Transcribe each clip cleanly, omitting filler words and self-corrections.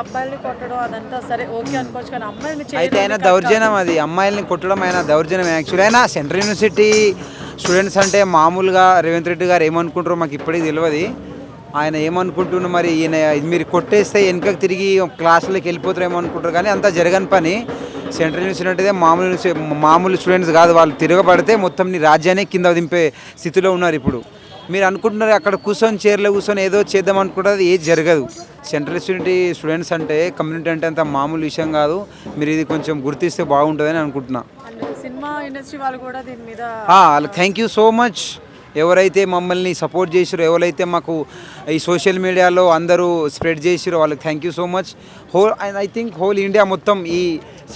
అబ్బాయిల్ని కొట్టడం అదంతా సరే ఓకే అనుకోవచ్చు, కానీ అమ్మాయిల్ని అయితే ఆయన దౌర్జన్యం, అది అమ్మాయిల్ని కొట్టడం అయినా దౌర్జన్యం. యాక్చువల్లీ అయినా సెంట్రల్ యూనివర్సిటీ స్టూడెంట్స్ అంటే మామూలుగా రేవంత్ రెడ్డి గారు ఏమనుకుంటారో మాకు ఇప్పటికీ తెలియదు. ఆయన ఏమనుకుంటున్నారు మరి, ఈయన మీరు కొట్టేస్తే వెనుకకు తిరిగి క్లాసులోకి వెళ్ళిపోతారేమో అనుకుంటారు, కానీ అంతా జరగని పని. సెంట్రల్ యూనివర్సిటీ అంటే మామూలు స్టూడెంట్స్ కాదు, వాళ్ళు తిరగబడితే మొత్తం నీ రాజ్యాన్ని కింద దింపే స్థితిలో ఉన్నారు ఇప్పుడు. మీరు అనుకుంటున్నారు అక్కడ కూర్చొని చైర్లో కూర్చొని ఏదో చేద్దాం అనుకుంటే అది ఏది జరగదు. సెంట్రల్ యూనివర్సిటీ స్టూడెంట్స్ అంటే కమ్యూనిటీ అంటే అంత మామూలు విషయం కాదు. మీరు ఇది కొంచెం గుర్తిస్తే బాగుంటుందని అనుకుంటున్నా. సినిమా ఇండస్ట్రీ వాళ్ళు కూడా దీని మీద థ్యాంక్ యూ సో మచ్. ఎవరైతే మమ్మల్ని సపోర్ట్ చేసిరో, ఎవరైతే మాకు ఈ సోషల్ మీడియాలో అందరూ స్ప్రెడ్ చేసిరో వాళ్ళకి thank you so much. I think whole India మొత్తం ఈ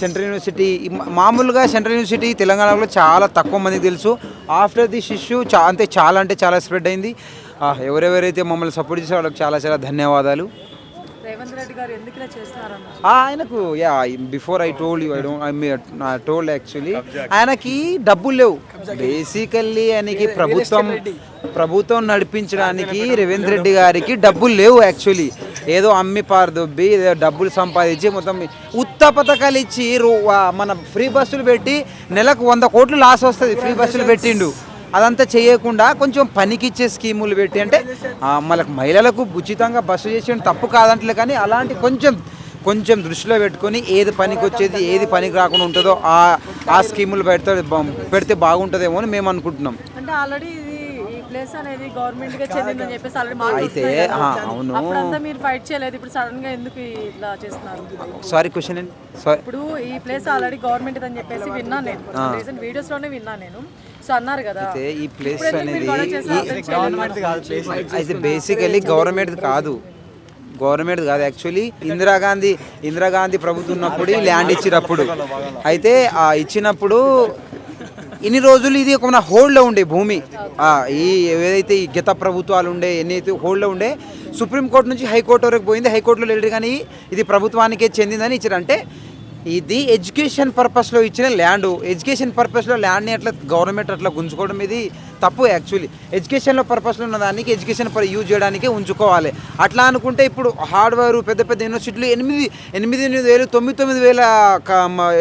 సెంట్రల్ యూనివర్సిటీ, మామూలుగా సెంట్రల్ యూనివర్సిటీ తెలంగాణలో చాలా తక్కువ మందికి తెలుసు. ఆఫ్టర్ దిస్ ఇష్యూ అంటే చాలా స్ప్రెడ్ అయింది. ఎవరెవరైతే మమ్మల్ని సపోర్ట్ చేసే వాళ్ళకి చాలా చాలా ధన్యవాదాలు. రేవంత్ రెడ్డి గారు ఎందుకు ఇలా చేస్తున్నారన్న ఆయనకు బిఫోర్ ఐ టోల్డ్ యాక్చువల్లీ ఆయనకి డబ్బులు లేవు. బేసికల్లీ ఆయనకి ప్రభుత్వం నడిపించడానికి రేవంత్ రెడ్డి గారికి డబ్బులు లేవు. యాక్చువల్లీ ఏదో అమ్మి పారదొబ్బి డబ్బులు సంపాదించి మొత్తం ఉత్త పథకాలు ఇచ్చి మన ఫ్రీ బస్సులు పెట్టి నెలకు 100 కోట్లు లాస్ వస్తుంది. ఫ్రీ బస్సులు పెట్టిండు. అదంతా చేయకుండా కొంచెం పనికిచ్చే స్కీములు పెట్టి, అంటే మనకు మహిళలకు ఉచితంగా బస్సు చేసి తప్పు కాదంటలే, కానీ అలాంటి కొంచెం దృష్టిలో పెట్టుకొని ఏది పనికి వచ్చేది ఏది పనికి రాకుండా ఉంటుందో ఆ స్కీములు పెడితే బాగుంటుందేమో అని మేము అనుకుంటున్నాం. అంటే ఆల్రెడీ ఈ ప్లేస్ అనేది గవర్నమెంట్ గా చెందిందని చెప్పేసి ఆల్రెడీ అయితే అవును, అప్పుడంతా మీరు ఫైట్ చేయలేదు, ఇప్పుడు సడన్ గా ఎందుకు ఇట్లా చేస్తున్నారు? సారీ క్వశ్చన్ అండి. ఇప్పుడు ఈ ప్లేస్ ఆల్రెడీ గవర్నమెంట్ అని చెప్పేసి విన్నాను నేను, రీసెంట్ వీడియోస్ లోనే విన్నాను నేను. సో అన్నారు కదా, అయితే ఈ ప్లేస్ అనేది అయితే బేసికలీ గవర్నమెంట్ కాదు యాక్చువల్లీ ఇందిరాగాంధీ ప్రభుత్వం ఉన్నప్పుడు ఈ ల్యాండ్ ఇచ్చినప్పుడు, అయితే ఇచ్చినప్పుడు ఇన్ని రోజులు ఇది ఒక హోల్డ్లో ఉండే భూమి. ఏదైతే ఈ గత ప్రభుత్వాలు ఉండే ఎన్నైతే హోల్డ్లో ఉండే, సుప్రీంకోర్టు నుంచి హైకోర్టు వరకు పోయింది. హైకోర్టులో వెళ్ళి కానీ ఇది ప్రభుత్వానికే చెందిందని ఇచ్చారు. అంటే ఇది ఎడ్యుకేషన్ పర్పస్లో ఇచ్చిన ల్యాండ్. ఎడ్యుకేషన్ పర్పస్లో ల్యాండ్ని అట్లా గవర్నమెంట్ అట్లా గుంజుకోవడం ఇది తప్పు. యాక్చువల్లీ ఎడ్యుకేషన్లో పర్పస్లో ఉన్న దానికి ఎడ్యుకేషన్ యూజ్ చేయడానికే ఉంచుకోవాలి. అట్లా అనుకుంటే ఇప్పుడు హార్డ్వేర్ పెద్ద యూనివర్సిటీలు 8,000 9,000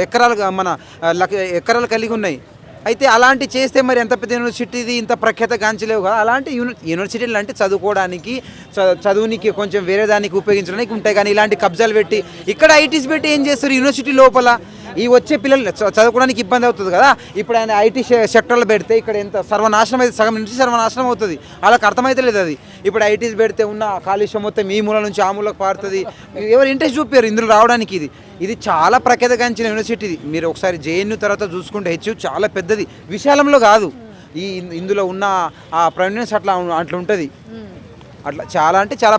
ఎకరాలు ఎకరాలు కలిగి ఉన్నాయి. అయితే అలాంటి చేస్తే మరి ఎంత పెద్ద యూనివర్సిటీది ఇంత ప్రఖ్యాత గాంచలేవు కదా. అలాంటి యూనివర్సిటీలు అంటే చదువుకోవడానికి, చదువునికి కొంచెం వేరే దానికి ఉపయోగించడానికి ఉంటాయి, కానీ ఇలాంటి కబ్జాలు పెట్టి ఇక్కడ ఐటీస్ పెట్టి ఏం చేస్తారు యూనివర్సిటీ లోపల? ఈ వచ్చే పిల్లలు చదువుకోవడానికి ఇబ్బంది అవుతుంది కదా. ఇప్పుడు ఆయన ఐటీ సెక్టర్లో పెడితే ఇక్కడ ఎంత సర్వనాశనం అయితే, సగం నుంచి సర్వనాశనం అవుతుంది. వాళ్ళకి అర్థమైతే లేదు అది. ఇప్పుడు ఐటీస్ పెడితే ఉన్న కాలుష్యం మొత్తం ఈ మూల నుంచి ఆ మూలకు పారుతుంది. ఎవరు ఇంట్రెస్ట్ చూపారు ఇందులో రావడానికి? ఇది చాలా ప్రఖ్యాతగాంచిన యూనివర్సిటీ. మీరు ఒకసారి జేఎన్యూ తర్వాత చూసుకుంటే హెచ్యూ చాలా పెద్దది, విశాలంలో కాదు. ఇందులో ఉన్న ఆ ప్రొమినెన్స్ అట్లా ఉంటుంది. అట్లా చాలా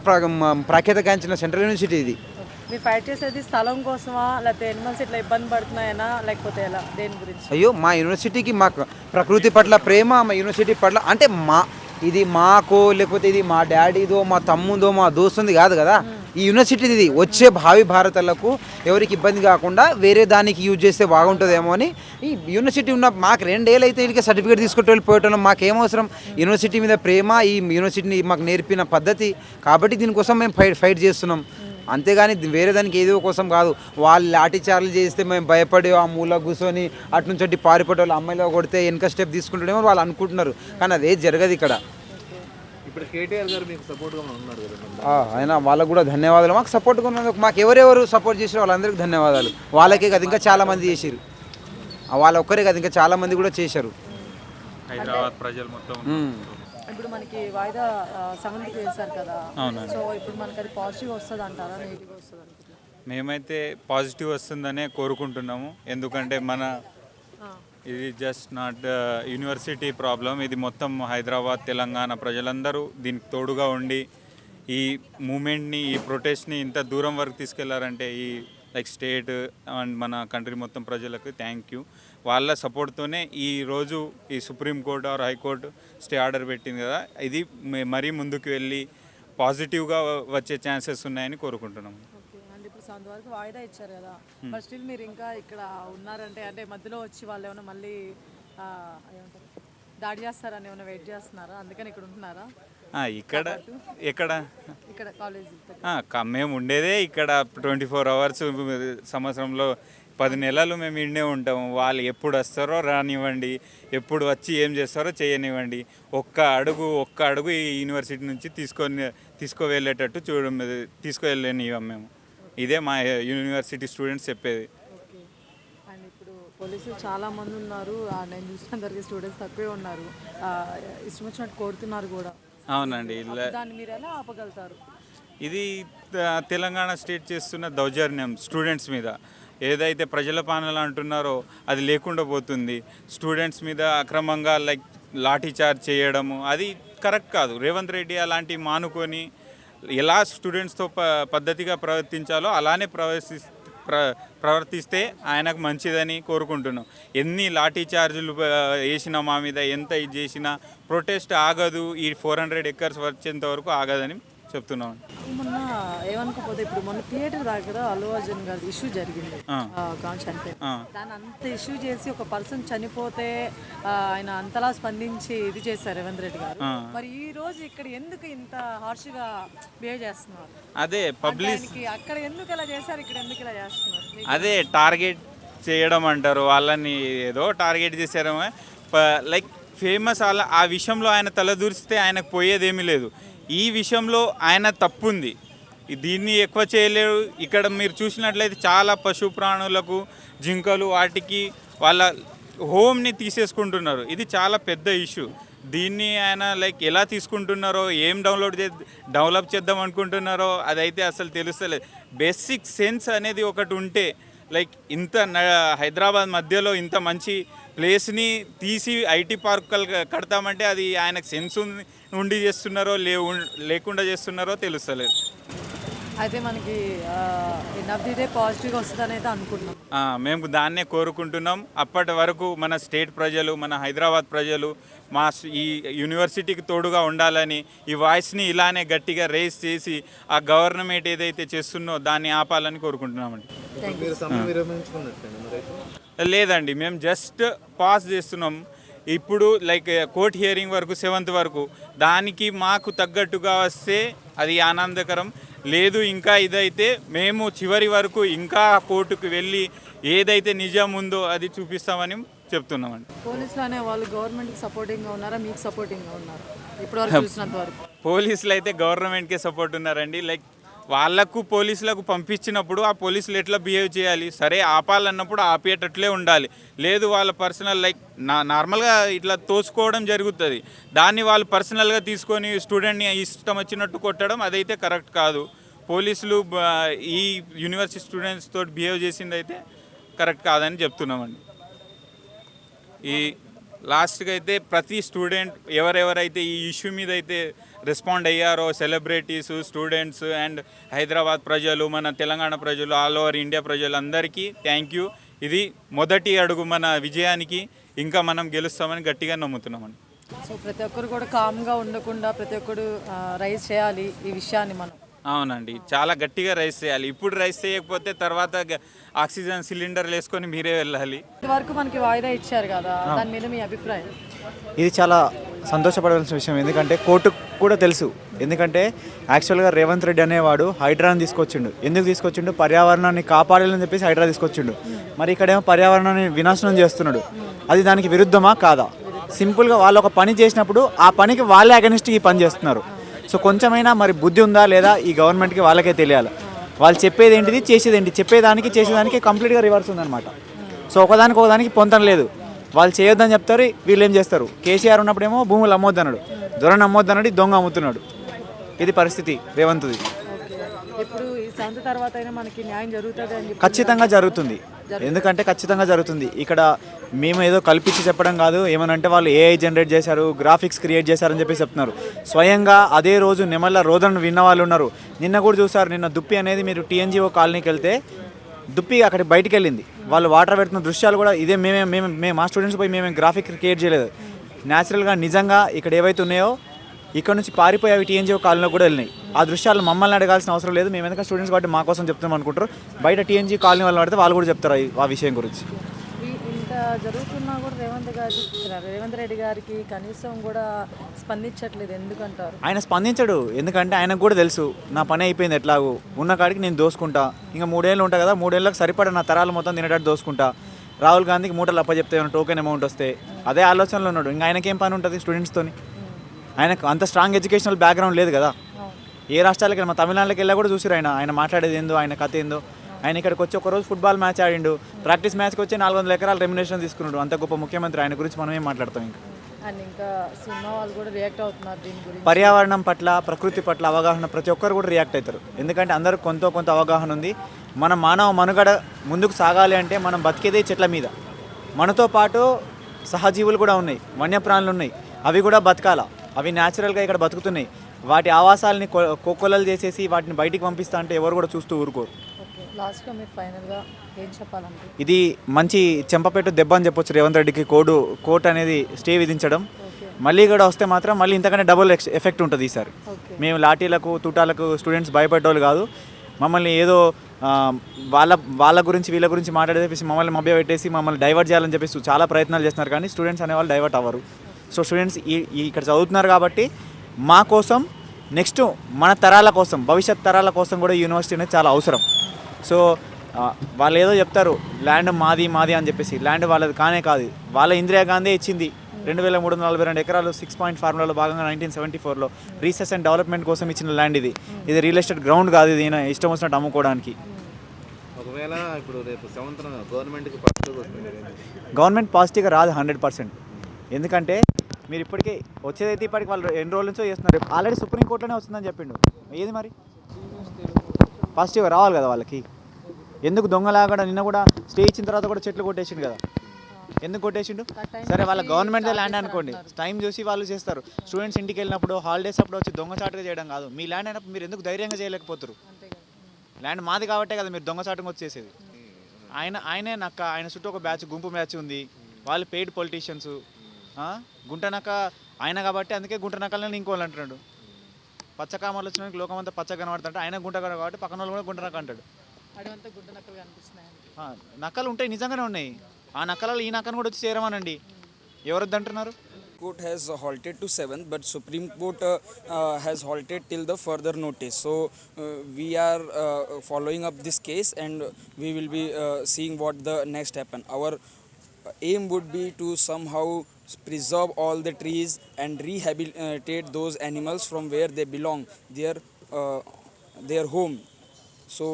ప్రఖ్యాతగాంచిన సెంట్రల్ యూనివర్సిటీ ఇది. మీరు ఫైట్ చేసేది స్థలం కోసమా, లేకపోతే ఎనిమల్స్ ఇట్లా ఇబ్బంది పడుతున్నాయనా, లేకపోతే ఎలా, దేని గురించి? అయ్యో, మా యూనివర్సిటీకి మాకు ప్రకృతి పట్ల ప్రేమ, మా యూనివర్సిటీ పట్ల అంటే ఇది మాకో లేకపోతే ఇది మా డాడీదో మా తమ్ముదో మా దోస్తుంది కాదు కదా. ఈ యూనివర్సిటీ ఇది వచ్చే భావి భారతలకు ఎవరికి ఇబ్బంది కాకుండా వేరే దానికి యూజ్ చేస్తే బాగుంటుందేమో అని ఈ యూనివర్సిటీ ఉన్న మాకు 2 ఏళ్ళు అయితే వీళ్ళకి సర్టిఫికేట్ తీసుకుంటూ వెళ్ళిపోవటం మాకేమవసరం? యూనివర్సిటీ మీద ప్రేమ, ఈ యూనివర్సిటీని మాకు నేర్పిన పద్ధతి కాబట్టి దీనికోసం మేము ఫైట్ చేస్తున్నాం. అంతేగాని వేరే దానికి ఏదో కోసం కాదు. వాళ్ళు లాఠీచార్లు చేస్తే మేము భయపడి ఆ మూల కూర్చొని అటు నుంచి అటు పారిపోతే వాళ్ళు అమ్మాయిలో కొడితే వెనక స్టెప్ తీసుకుంటాడేమో వాళ్ళు అనుకుంటున్నారు, కానీ అదే జరగదు ఇక్కడ. ఇప్పుడు కేటీఆర్ గారు మీకు సపోర్ట్గా ఉన్నారు కదా, ఆయన వాళ్ళకు కూడా ధన్యవాదాలు. మాకు సపోర్ట్గా ఉన్నందుకు, మాకు ఎవరెవరు సపోర్ట్ చేసారో వాళ్ళందరికీ ధన్యవాదాలు. వాళ్ళకే కదా ఇంకా చాలామంది చేశారు, వాళ్ళ ఒక్కరే కదా ఇంకా చాలామంది కూడా చేశారు. హైదరాబాద్ ప్రజలు మొత్తం ఇప్పుడు మనకి వాయిదా 7కి వేశారు కదా, సో ఇప్పుడు మనకి అది పాజిటివ్ వస్తుంది అంటారా, నెగిటివ్ వస్తుంది అనుకుంటున్నారా? మేమైతే పాజిటివ్ వస్తుందనే కోరుకుంటున్నాము. ఎందుకంటే ఇది జస్ట్ నాట్ యూనివర్సిటీ ప్రాబ్లం, ఇది మొత్తం హైదరాబాద్ తెలంగాణ ప్రజలందరూ దీనికి తోడుగా ఉండి ఈ మూమెంట్ని, ఈ ప్రొటెస్ట్ని ఇంత దూరం వరకు తీసుకెళ్లారంటే ఈ లైక్ స్టేట్ అండ్ మన కంట్రీ మొత్తం ప్రజలకు థ్యాంక్ యూ. వాళ్ళ సపోర్ట్తోనే ఈరోజు ఈ supreme court or high court stay order పెట్టింది కదా, ఇది మరీ ముందుకు వెళ్ళి పాజిటివ్గా వచ్చే ఛాన్సెస్ ఉన్నాయని కోరుకుంటున్నాము. ఇప్పుడు అంతవరకు వాయిదా ఇచ్చారు కదా, బట్ స్టిల్ మీరు ఇంకా ఇక్కడ ఉన్నారంటే, అంటే మధ్యలో వచ్చి వాళ్ళు ఏమైనా మళ్ళీ ఏమంటారు దాడి చేస్తారని ఏమైనా వెయిట్ చేస్తున్నారా, అందుకని ఇక్కడ ఉంటున్నారా? ఇక్కడ ఎక్కడ ఇక్కడ కాలేజ్ మేము ఉండేదే ఇక్కడ 24 అవర్స్ సంవత్సరంలో 10 నెలలు మేము ఇండే ఉంటాము. వాళ్ళు ఎప్పుడు వస్తారో రానివ్వండి, ఎప్పుడు వచ్చి ఏం చేస్తారో చేయనివ్వండి. ఒక్క అడుగు ఈ యూనివర్సిటీ నుంచి తీసుకువెళ్ళేటట్టు తీసుకువెళ్ళనివ్వం మేము. ఇదే మా యూనివర్సిటీ స్టూడెంట్స్ చెప్పేది. అండ్ ఇప్పుడు పోలీసులు చాలా మంది ఉన్నారు, నేను చూసినంతవరకు స్టూడెంట్స్ తక్కువే ఉన్నారు, ఇష్టం వచ్చినట్టు కొడుతున్నారు కూడా. అవునండి, దాన్ని మీరు ఎలా ఆపగలుగుతారు? ఇది తెలంగాణ స్టేట్ చేస్తున్న దౌర్జన్యం స్టూడెంట్స్ మీద. ఏదైతే ప్రజల పాలన అంటున్నారో అది లేకుండా పోతుంది. స్టూడెంట్స్ మీద అక్రమంగా లాఠీ చార్జ్ చేయడము అది కరెక్ట్ కాదు. రేవంత్ రెడ్డి అలాంటివి మానుకొని ఎలా స్టూడెంట్స్తో పద్ధతిగా ప్రవర్తించాలో అలానే ప్రవర్తిస్తే ఆయనకు మంచిదని కోరుకుంటున్నాం. ఎన్ని లాఠీ చార్జీలు వేసినా మా మీద, ఎంత ఇది చేసినా ప్రొటెస్ట్ ఆగదు. ఈ 400 ఎకర్స్ వచ్చేంత వరకు ఆగదని చెప్తున్నాం. మొన్న ఏమనుకోపోతే ఇప్పుడు మొన్న థియేటర్ దగ్గర అల్లు అర్జున్ గారి ఇష్యూ జరిగింది, చనిపోయి దాన్ని అంత ఇష్యూ చేసి ఒక పర్సన్ చనిపోతే ఆయన అంతలా స్పందించి ఇది చేశారు రేవంత్ రెడ్డి గారు. మరి ఈ రోజు ఇక్కడ ఎందుకు ఇంత హార్ష్గా బిహేవ్ చేస్తున్నారు? అదే పబ్లిక్ అక్కడ ఎందుకు ఇలా చేశారు, ఇక్కడ ఎందుకు ఇలా చేస్తున్నారు? అదే టార్గెట్ చేయడం అంటారు. వాళ్ళని ఏదో టార్గెట్ చేశారేమో. ఫేమస్ ఆ విషయంలో ఆయన తలదూరిస్తే ఆయనకు పోయేదేమీ లేదు. ఈ విషయంలో ఆయన తప్పు ఉంది, దీన్ని ఎక్కువ చేయలేరు. ఇక్కడ మీరు చూసినట్లయితే చాలా పశు ప్రాణులకు, జింకలు, వాటికి వాళ్ళ హోమ్ని తీసేసుకుంటున్నారు. ఇది చాలా పెద్ద ఇష్యూ. దీన్ని ఆయన ఎలా తీసుకుంటున్నారో, ఏం డెవలప్ చేద్దాం అనుకుంటున్నారో అదైతే అసలు తెలుస్తలేదు. బేసిక్ సెన్స్ అనేది ఒకటి ఉంటే ఇంత హైదరాబాద్ మధ్యలో ఇంత మంచి ప్లేస్ని తీసి ఐటీ పార్క్ కడతామంటే అది ఆయనకు సెన్స్ ఉండి చేస్తున్నారో లేకుండా చేస్తున్నారో తెలుస్తలేదు. అయితే మనకి డే పాజిటివ్గా వస్తుందని అయితే అనుకుంటున్నాం. మేము దాన్నే కోరుకుంటున్నాం. అప్పటి వరకు మన స్టేట్ ప్రజలు, మన హైదరాబాద్ ప్రజలు ఈ యూనివర్సిటీకి తోడుగా ఉండాలని, ఈ వాయిస్ని ఇలానే గట్టిగా రేస్ చేసి ఆ గవర్నమెంట్ ఏదైతే చేస్తుందో దాన్ని ఆపాలని కోరుకుంటున్నామండి. లేదండి, మేము జస్ట్ పాస్ చేస్తున్నాం. ఇప్పుడు కోర్ట్ హియరింగ్ వరకు 7th వరకు, దానికి మాకు తగ్గట్టుగా వస్తే అది ఆనందకరం. లేదు ఇంకా ఇదైతే మేము చివరి వరకు ఇంకా కోర్టుకు వెళ్ళి ఏదైతే నిజం ఉందో అది చూపిస్తామని చెప్తున్నామండి. పోలీసులు అనే వాళ్ళు గవర్నమెంట్కి సపోర్టింగ్గా ఉన్నారా, మీకు సపోర్టింగ్గా ఉన్నారా? ఇప్పటివరకు చూసినంత వరకు పోలీసులు అయితే గవర్నమెంట్కే సపోర్ట్ ఉన్నారండి. వాళ్ళకు పోలీసులకు పంపించినప్పుడు ఆ పోలీసులు ఎట్లా బిహేవ్ చేయాలి, సరే ఆపాలన్నప్పుడు ఆపేటట్లే ఉండాలి. లేదు వాళ్ళ పర్సనల్ నార్మల్గా ఇట్లా తోసుకోవడం జరుగుతుంది, దాన్ని వాళ్ళు పర్సనల్గా తీసుకొని స్టూడెంట్ని ఇష్టం వచ్చినట్టు కొట్టడం అదైతే కరెక్ట్ కాదు. పోలీసులు ఈ యూనివర్సిటీ స్టూడెంట్స్ తోటి బిహేవ్ చేసింది అయితే కరెక్ట్ కాదని చెప్తున్నామండి. ఈ లాస్ట్కి అయితే ప్రతి స్టూడెంట్ ఎవరెవరైతే ఈ ఇష్యూ మీద అయితే రెస్పాండ్ అయ్యారో, సెలబ్రిటీస్, స్టూడెంట్స్ అండ్ హైదరాబాద్ ప్రజలు, మన తెలంగాణ ప్రజలు, ఆల్ ఓవర్ ఇండియా ప్రజలందరికీ థ్యాంక్ యూ. ఇది మొదటి అడుగు మన విజయానికి. ఇంకా మనం గెలుస్తామని గట్టిగా నమ్ముతున్నామండి. సో ప్రతి ఒక్కరు కూడా కామ్గా ఉండకుండా ప్రతి ఒక్కరు రైజ్ చేయాలి ఈ విషయాన్ని మనం. అవునండి, చాలా గట్టిగా రైస్ చేయాలి. ఇప్పుడు రైస్ చేయకపోతే తర్వాత ఆక్సిజన్ సిలిండర్లు వేసుకొని మీరే వెళ్ళాలి. ఇదివరకు మనకి వాయిదా ఇచ్చారు కదా, దాని మీద మీ అభిప్రాయం? ఇది చాలా సంతోషపడాల్సిన విషయం. ఎందుకంటే కోర్టుకు కూడా తెలుసు. ఎందుకంటే యాక్చువల్గా రేవంత్ రెడ్డి అనేవాడు హైడ్రాని తీసుకొచ్చిండు. ఎందుకు తీసుకొచ్చిండు? పర్యావరణాన్ని కాపాడాలని చెప్పేసి హైడ్రా తీసుకొచ్చిండు. మరి ఇక్కడేమో పర్యావరణాన్ని వినాశనం చేస్తున్నాడు. అది దానికి విరుద్ధమా కాదా? సింపుల్గా వాళ్ళు ఒక పని చేసినప్పుడు ఆ పనికి వాళ్ళే అగెనిస్ట్గా ఈ పని చేస్తున్నారు. సో కొంచెమైనా మరి బుద్ధి ఉందా లేదా ఈ గవర్నమెంట్కి వాళ్ళకే తెలియాలి. వాళ్ళు చెప్పేది ఏంటిది, చేసేది ఏంటి, చేసేదానికి కంప్లీట్గా రివర్స్ ఉందన్నమాట. సో ఒకదానికి పొంతం లేదు. వాళ్ళు చేయొద్దని చెప్తారు, వీళ్ళు ఏం చేస్తారు. కేసీఆర్ ఉన్నప్పుడేమో భూములు అమ్మొద్దు అన్నాడు, దొరని అమ్మొద్దు అన్నాడు, దొంగ అమ్ముతున్నాడు. ఇది పరిస్థితి రేవంత్ది. ఇప్పుడు ఈ సంత తర్వాత అయినా మనకి న్యాయం జరుగుతుంది? ఖచ్చితంగా జరుగుతుంది. ఎందుకంటే ఖచ్చితంగా జరుగుతుంది. ఇక్కడ మేము ఏదో కల్పించి చెప్పడం కాదు. ఏమనంటే వాళ్ళు ఏఐ జనరేట్ చేశారు, గ్రాఫిక్స్ క్రియేట్ చేశారని చెప్పి చెప్తున్నారు. స్వయంగా అదే రోజు నెమళ్ళ రోదన విన్న వాళ్ళు ఉన్నారు. నిన్న కూడా చూసారు. నిన్న దుప్పి అనేది మీరు టీఎన్జిఓ కాలనీకి వెళ్తే దుప్పి అక్కడికి బయటికి వెళ్ళింది. వాళ్ళు వాటర్ పెడుతున్న దృశ్యాలు కూడా ఇదే. మేము మా స్టూడెంట్స్ పోయి మేము గ్రాఫిక్ క్రియేట్ చేయలేదు. న్యాచురల్గా నిజంగా ఇక్కడ ఏవైతే ఉన్నాయో ఇక్కడ నుంచి పారిపోయి అవి టీఎన్జిఓ కాలనీలో కూడా వెళ్ళినాయి. ఆ దృశ్యాలు మమ్మల్ని అడగాల్సిన అవసరం లేదు. మేము ఎందుకంటే స్టూడెంట్స్ కాబట్టి మా కోసం చెప్తున్నాం అనుకుంటారు. బయట టీఎన్జీ కాలనీ వాళ్ళు పడితే వాళ్ళు కూడా చెప్తారు ఆ విషయం గురించి. ఇంత జరుగుతున్నా కూడా రేవంత్ రెడ్డి గారికి కనీసం కూడా స్పందించట్లేదు, ఎందుకంటారు? ఆయన స్పందించడు, ఎందుకంటే ఆయనకు కూడా తెలుసు నా పని అయిపోయింది, ఎట్లాగో ఉన్న కాడికి నేను దోసుకుంటా, ఇంకా 3 ఏళ్ళు ఉంటా కదా, 3 ఏళ్ళకి సరిపడా నా తరాలు మొత్తం తినేటట్టు దోసుకుంటా. రాహుల్ గాంధీకి మూటలు అప్పచెప్తే ఏమైనా టోకెన్ అమౌంట్ వస్తే అదే ఆలోచనలో ఉన్నాడు. ఇంకా ఆయనకేం పని ఉంటుంది స్టూడెంట్స్తోని? ఆయనకు అంత స్ట్రాంగ్ ఎడ్యుకేషనల్ బ్యాక్గ్రౌండ్ లేదు కదా. ఏ రాష్ట్రాలకి వెళ్ళి, మా తమిళనాడుకి వెళ్ళా కూడా చూసిరు ఆయన మాట్లాడేది ఏందో, ఆయన కథ ఏందో. ఆయన ఇక్కడికి వచ్చి ఒకరోజు ఫుట్బాల్ మ్యాచ్ ఆడిండు, ప్రాక్టీస్ మ్యాచ్కి వచ్చి 400 ఎకరాల రెమ్యునేషన్ తీసుకున్నాడు. అంత గొప్ప ముఖ్యమంత్రి, ఆయన గురించి మనం ఏం మాట్లాడతాం? ఇంకా సినిమా వాళ్ళు కూడా రియాక్ట్ అవుతున్నారు దీని గురించి. పర్యావరణం పట్ల, ప్రకృతి పట్ల అవగాహన ప్రతి ఒక్కరు కూడా రియాక్ట్ అవుతారు, ఎందుకంటే అందరికి కొంత అవగాహన ఉంది. మన మానవ మనుగడ ముందుకు సాగాలి అంటే మనం బతికేదే చెట్ల మీద. మనతో పాటు సహజీవులు కూడా ఉన్నాయి, వన్యప్రాణులు ఉన్నాయి, అవి కూడా బతకాల. అవి న్యాచురల్గా ఇక్కడ బతుకుతున్నాయి. వాటి ఆవాసాలని కోకొల్లలు చేసేసి వాటిని బయటికి పంపిస్తా అంటే ఎవరు కూడా చూస్తూ ఊరుకోరు. లాస్ట్గా మీరు ఫైనల్గా ఏం చెప్పాలంటే? ఇది మంచి చెంపపెట్టు దెబ్బ అని చెప్పొచ్చు రేవంత్ రెడ్డికి. కోర్టు అనేది స్టే విధించడం. మళ్ళీ కూడా వస్తే మాత్రం మళ్ళీ ఇంతకంటే డబుల్ ఎఫెక్ట్ ఉంటుంది ఈసారి. మేము లాఠీలకు తూటాలకు స్టూడెంట్స్ భయపడ్డోళ్ళు కాదు. మమ్మల్ని ఏదో వాళ్ళ గురించి వీళ్ళ గురించి మాట్లాడేసి మమ్మల్ని మభ్యపెట్టేసి మమ్మల్ని డైవర్ట్ చేయాలని చెప్పేసి చాలా ప్రయత్నాలు చేస్తున్నారు, కానీ స్టూడెంట్స్ అనేవాళ్ళు డైవర్ట్ అవ్వరు. సో స్టూడెంట్స్ ఇక్కడ చదువుతున్నారు కాబట్టి మా కోసం, నెక్స్ట్ మన తరాల కోసం, భవిష్యత్ తరాల కోసం కూడా యూనివర్సిటీ అనేది చాలా అవసరం. సో వాళ్ళు ఏదో చెప్తారు ల్యాండ్ మాది అని చెప్పేసి, ల్యాండ్ వాళ్ళది కానే కాదు. వాళ్ళ ఇందిరాగాంధీ ఇచ్చింది 2342 ఎకరాలు 6 పాయింట్ ఫార్ములాలో భాగంగా 1974లో రీసెర్చ్ అండ్ డెవలప్మెంట్ కోసం ఇచ్చిన ల్యాండ్ ఇది. ఇది రియల్ ఎస్టేట్ గ్రౌండ్ కాదు, ఇది ఇష్టం వచ్చినట్టు అమ్ముకోవడానికి. ఒకవేళ ఇప్పుడు రేపు 7th గవర్నమెంట్కి గవర్నమెంట్ పాజిటివ్గా రాదు 100%. ఎందుకంటే మీరు ఇప్పటికే వచ్చేదైతే ఇప్పటికి వాళ్ళు ఎన్ని రోజుల నుంచో చేస్తున్నారు. ఆల్రెడీ సుప్రీంకోర్టులోనే వస్తుందని చెప్పిండు. ఏది మరి పాజిటివ్గా రావాలి కదా వాళ్ళకి. ఎందుకు దొంగలాగా నిన్న కూడా స్టే ఇచ్చిన తర్వాత కూడా చెట్లు కొట్టేసిండు కదా, ఎందుకు కొట్టేసిండు? సరే వాళ్ళ గవర్నమెంట్దే ల్యాండ్ అనుకోండి, టైం చూసి వాళ్ళు చేస్తారు. స్టూడెంట్స్ ఇంటికి వెళ్ళినప్పుడు, హాలిడేస్ అప్పుడు వచ్చి దొంగచాటుగా చేయడం కాదు. మీ ల్యాండ్ అయినప్పుడు మీరు ఎందుకు ధైర్యంగా చేయలేకపోతారు? ల్యాండ్ మాది కాబట్టే కదా మీరు దొంగచాటుగా వచ్చేసేది. ఆయనే నక్క, ఆయన చుట్టూ ఒక గుంపు బ్యాచ్ ఉంది, వాళ్ళు పెయిడ్ పొలిటీషియన్స్. గుంటనక్క ఆయన కాబట్టి అందుకే గుంటనక్కలని ఇంకోళ్ళు అంటున్నాడు. పచ్చకామర్లు వచ్చినానికి లోకమంతా పచ్చ కనబడుతుంటే ఆయన గుంట కాబట్టి పక్కన వాళ్ళు కూడా గుంటనక్క అంటాడు. నక్కలు ఉంటాయి, నిజంగానే ఉన్నాయి. ఆ నక్కలలో ఈ నక్కను కూడా వచ్చి చేరమానండి, ఎవరొద్దు అంటున్నారు? Court has halted to 7th, but Supreme Court has halted till the further notice. So we are following up this case, and we will be seeing what the next happen. Our aim would be to somehow preserve all the trees and rehabilitate those animals from where they belong, their home. So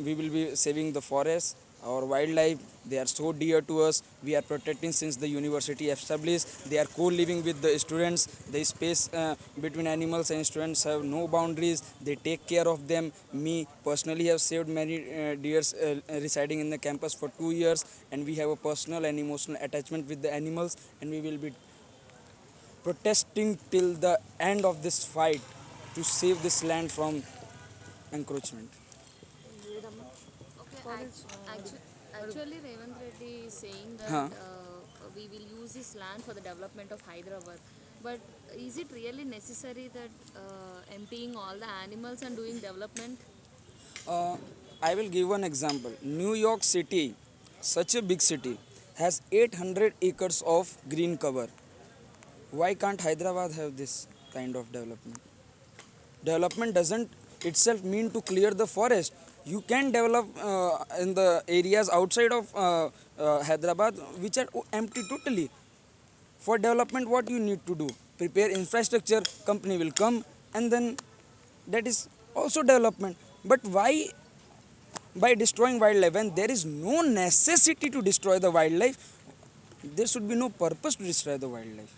we will be saving the forest, our wildlife. They are so dear to us. We are protecting since the university established. They are co-living with the students. The space between animals and students have no boundaries. They take care of them. Me personally have saved many deers residing in the campus for 2 years, and we have a personal and emotional attachment with the animals, and we will be protesting till the end of this fight to save this land from encroachment. Actually, Revanth Reddy is saying that we will use this land for the development of Hyderabad. But is it really necessary that emptying all the animals and doing development? I will give one example. New York City, such a big city, has 800 acres of green cover. Why can't Hyderabad have this kind of development? Development doesn't itself mean to clear the forest. You can develop in the areas outside of Hyderabad which are empty totally. For development, what you need to do? Prepare infrastructure, company will come, and then that is also development. But why by destroying wildlife? When there is no necessity to destroy the wildlife, there should be no purpose to destroy the wildlife.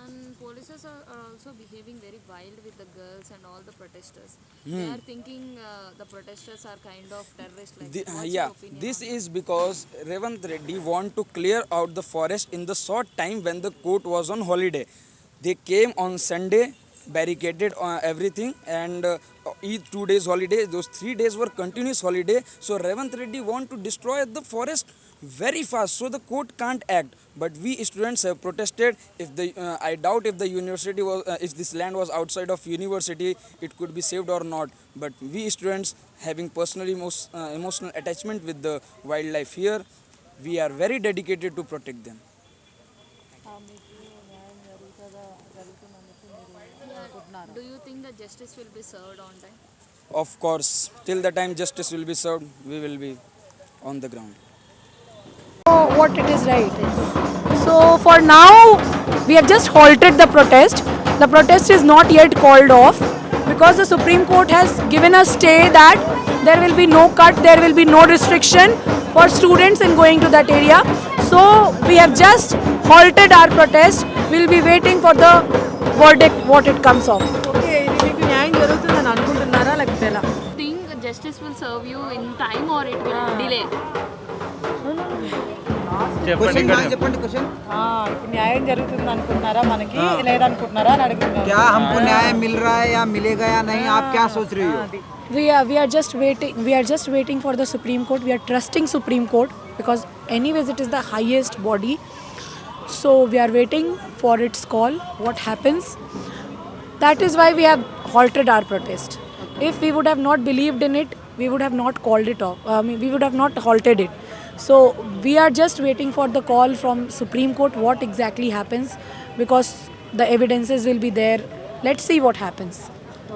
And polices are also behaving very wild with the girls and all the protesters. They are thinking the protesters are kind of terrorists. Like This is because Revanth Reddy want to clear out the forest in the short time when the court was on holiday. They came on Sunday, barricaded everything, and each 2 days holiday, those 3 days were continuous holiday. So Revanth Reddy want to destroy the forest very fast, so the court can't act. But we students have protested. I doubt if the university was, if this land was outside of university, it could be saved or not. But we students having personally most emotional attachment with the wildlife here, We are very dedicated to protect them. Do you think that justice will be served on time? Of course, till the time justice will be served, we will be on the ground. What it is right. So for now, we have just halted the protest. The protest is not yet called off because the Supreme Court has given a stay that there will be no cut, there will be no restriction for students in going to that area. So we have just halted our protest. We'll be waiting for the verdict, what it comes of. Okay ఇది మీకు న్యాయం జరుగుతుందని అనుకుంటున్నారా లేకపోతే ఎలా? Think justice will serve you in time or it will delay? Question చెప్పండి question ఇప్పుడు న్యాయం జరుగుతుంది అనుకుంటున్నారా మనకి లేదనుకుంటున్నారా అని అడుగుతున్నారు. क्या हमको न्याय मिल रहा है या मिलेगा या नहीं, आप क्या सोच रही हो? We are just waiting. We are just waiting for the Supreme Court. We are trusting Supreme Court because anyways it is the highest body. So we are waiting for its call. What happens? That is why we have halted our protest. If we would have not believed in it, we would have not called it off. We would have not halted it. So we are just waiting for the call from Supreme Court. What exactly happens? Because the evidences will be there. Let's see what happens.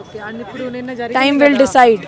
Okay and ఇప్పుడు నిన్న జరిగింది Time will కదా. decide.